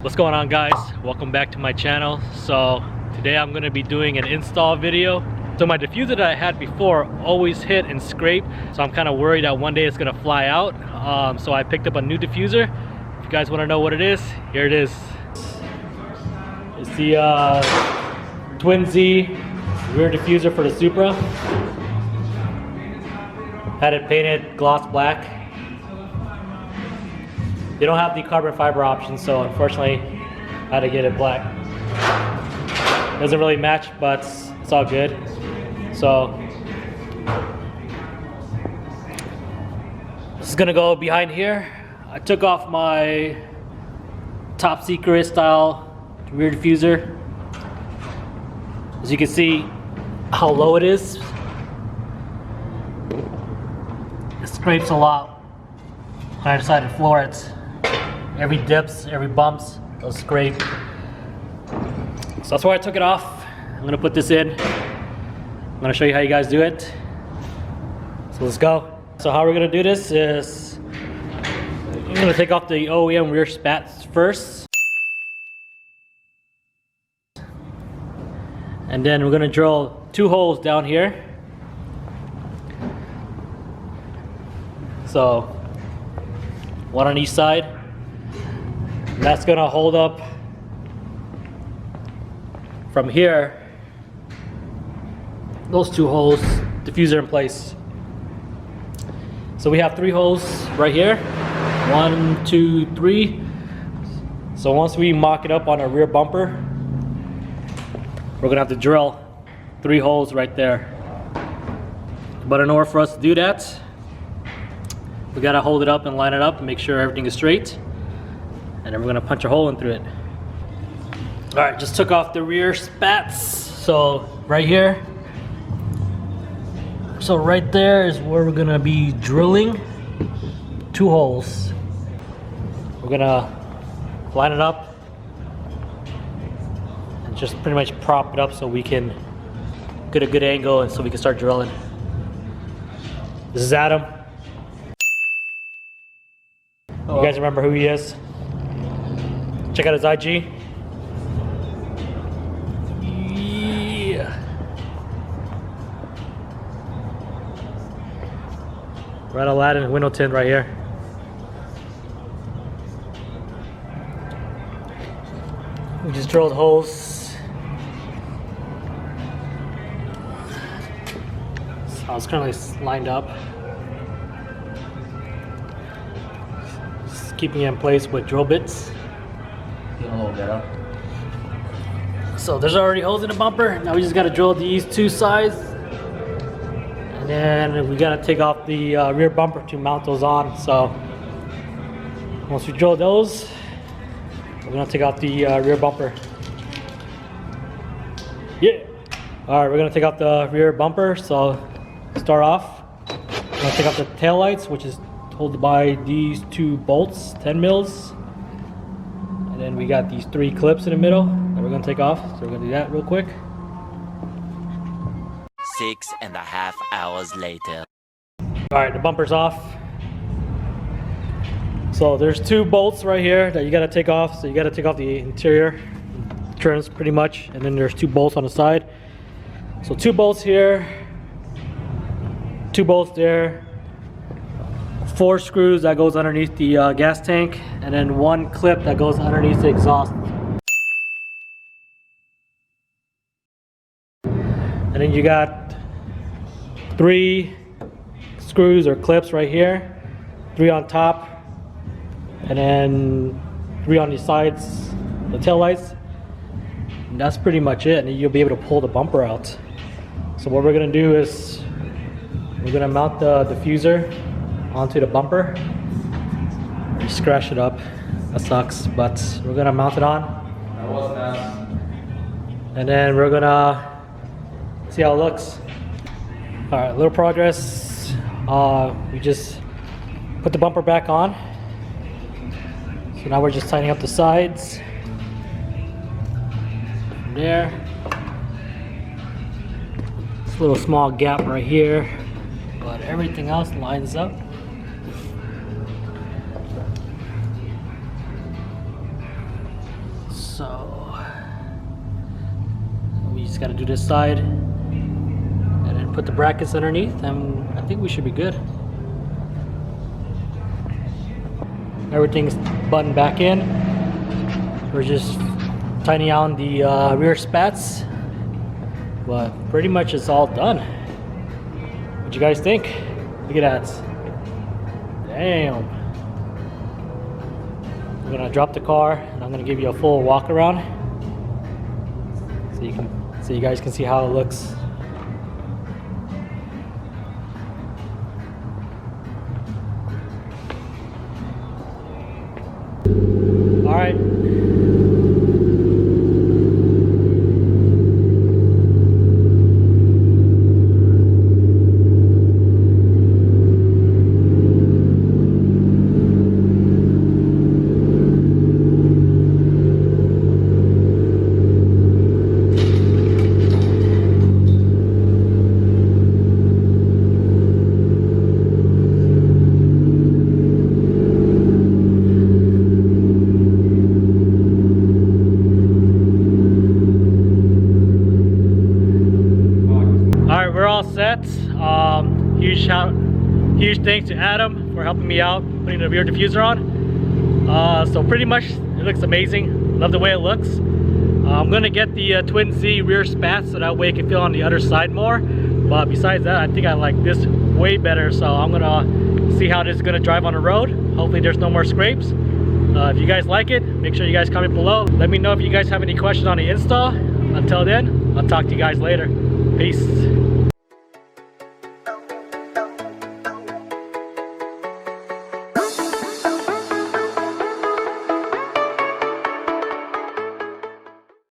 What's going on, guys? Welcome back to my channel. So today I'm going to be doing an install video. So my diffuser that I had before always hit and scrape, so I'm kind of worried that one day it's going to fly out. So I picked up a new diffuser. If you guys want to know what it is, here it is. It's the TwinZ rear diffuser for the Supra. Had it painted gloss black. They don't have the carbon fiber option, so unfortunately I had to get it black. Doesn't really match, but it's all good. So this is gonna go behind here. I took off my top secret style rear diffuser. As you can see how low it is. It scrapes a lot when I decided to floor it. Every dips, every bumps, it'll scrape. So that's why I took it off. I'm gonna put this in. I'm gonna show you how you guys do it. So let's go. So how we're gonna do this is, I'm gonna take off the OEM rear spats first. And then we're gonna drill 2 holes down here. So, one on each side. And that's gonna hold up from here, those 2 holes, diffuser in place. So we have 3 holes right here. 1, 2, 3. So once we mock it up on our rear bumper, we're gonna have to drill 3 holes right there. But in order for us to do that, we gotta hold it up and line it up and make sure everything is straight. And then we're gonna punch a hole in through it. All right, just took off the rear spats. So right here. So right there is where we're gonna be drilling 2 holes. We're gonna line it up and just pretty much prop it up so we can get a good angle and so we can start drilling. This is Adam. You guys remember who he is? Check out his IG. Yeah. Right, Aladdin window tint right here. We just drilled holes. So it's currently lined up. Just keeping it in place with drill bits. So there's already holes in the bumper. Now we just gotta drill these 2 sides. And then we gotta take off the rear bumper to mount those on. So once we drill those, we're gonna take off the rear bumper. Yeah. All right, we're gonna take off the rear bumper. So start off, we're gonna take off the tail lights, which is held by these 2 bolts, 10 mils. And then we got these 3 clips in the middle that we're gonna take off. So we're gonna do that real quick. 6.5 hours later. All right, the bumper's off. So there's 2 bolts right here that you gotta take off. So you gotta take off the interior trims pretty much. And then there's 2 bolts on the side. So 2 bolts here, 2 bolts there. 4 screws that goes underneath the gas tank, and then 1 clip that goes underneath the exhaust. And then you got 3 screws or clips right here, 3 on top, and then 3 on the sides, the tail lights. And that's pretty much it, and you'll be able to pull the bumper out. So what we're gonna do is we're gonna mount the diffuser onto the bumper. You scratch it up, that sucks, but we're gonna mount it on. That was nice. And then we're gonna see how it looks. All right, little progress. We just put the bumper back on. So now we're just tightening up the sides. From there. This little small gap right here, but everything else lines up. Just gotta do this side and then put the brackets underneath, and I think we should be good. Everything's buttoned back in. We're just tightening on the rear spats, but pretty much it's all done. What you guys think? Look at that. Damn. I'm gonna drop the car and I'm gonna give you a full walk around so you guys can see how it looks. All right. We're all set. Huge thanks to Adam for helping me out putting the rear diffuser on. So pretty much it looks amazing. Love the way it looks. I'm gonna get the TwinZ rear spats so that way it can feel on the other side more. But besides that, I think I like this way better. So I'm gonna see how this is gonna drive on the road. Hopefully there's no more scrapes. If you guys like it, make sure you guys comment below. Let me know if you guys have any questions on the install. Until then, I'll talk to you guys later. Peace.